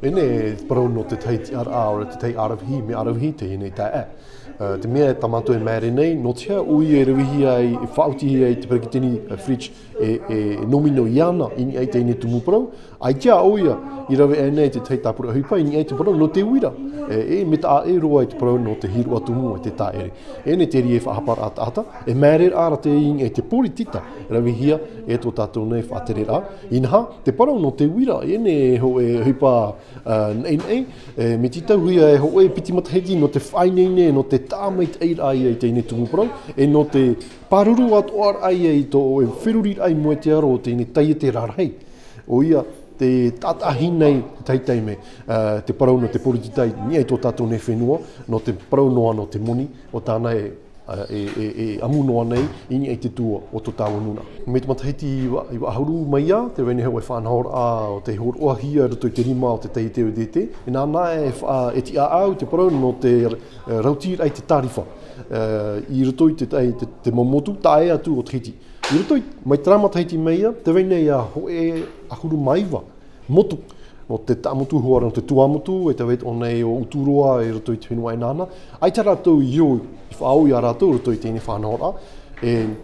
Ene brono te tei ar te tei arahi te ene ta te mea tamato e mere nei no tia ui e rewihi ai e whauti ai te perikitini fridge e nomino iana ini ai te ene tumu pro ai tia oia I rawe e nei te tei tapura hipa ini ai te pro no te uira me ta a e roa I te pro no te hiru atumu te ta ere ene te ri e whahapara ata e mere ara te ini ai te politita rawihia e to tatou nei whaatere a inha te pro no te uira ene ho e hipa nei me tita huia e ho e piti mataheki no te whainene no te tāmait eir ai ai te ine tumu pro e no te paruru at oar ai ai to e whiruri ai moe te aro te ine taia te rarhei o ia te tatahi nei teitai me te parau no te polititai ni ai tō tātou nei whenua no te parau noa no te moni o tāna e amu noa nei ini ai te tua o tō tāwanuna. Me te matahiti I wa ahuru mai a, te rene hau e whanahor a o te hor oahia rato I te rima o te teiteo dete. E nā e ti a au te parau no te rautir ai te tarifa. I rato I te mamotu, tā e atu o te hiti. I rato I mai tramatahiti mai a, te rene a ho e ahuru maiwa, motu. No te tamotu huara no te tuamotu, e te wet o nei o uturoa e rato I te whenua e nāna. Ai ta ratou I o I whaau I a ratou rato I tēne whanahora.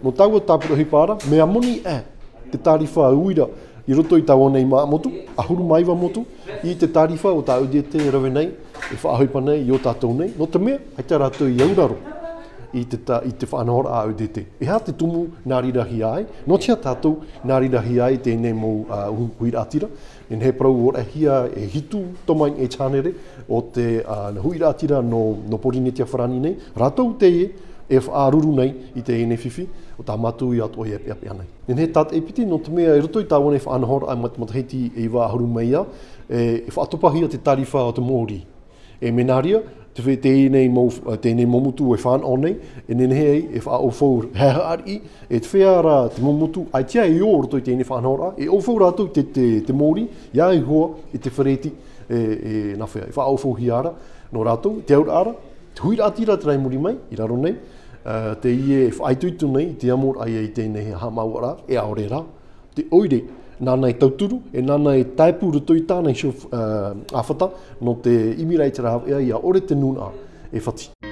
No taua tāpura hipara, mea moni te tarifa uira I roto I tau nei maa motu, ahuru maiwa motu, I te tarifa o tau dete rawe nei, e whaahoipa nei I o tātou nei. No te mea, ai ta ratou I auraro. I te whanahora a audete. E ha te tumu nāri rahi ai, no tia tātou nāri rahi ai tēnei mou huira atira. En he prau ora hia e hitu tomai e chanere o te huira atira no porinetia wharani nei. Ratou te e whaaruru nei I te ene whiwhi o tā matu I ato e api anei. En he tat e piti no te mea e roto I tāwane whanahora ai matahiti e iwa ahuru meia e whaatopahia te tarifa o te Māori. E menaria, tēnei momutu e whan o nei, e nene hei e wha o whau hehaari, e te wheara te momutu, ai tia e o roto I tēnei whanhora, e o whau rātou te Māori, ia e hoa I te whareti, nā whea, e wha o whau hiara, no rātou, te aura ara, te huira atira te raimuri mai, I raro nei, te ie e whaituitu nei, te amor ai e tēnei hamauara, e aore rā, te oire, nāna I tauturu, e nāna I taipu ruto I tāna I awhata, no te imirai te rāwea I a ore te nuna e whati.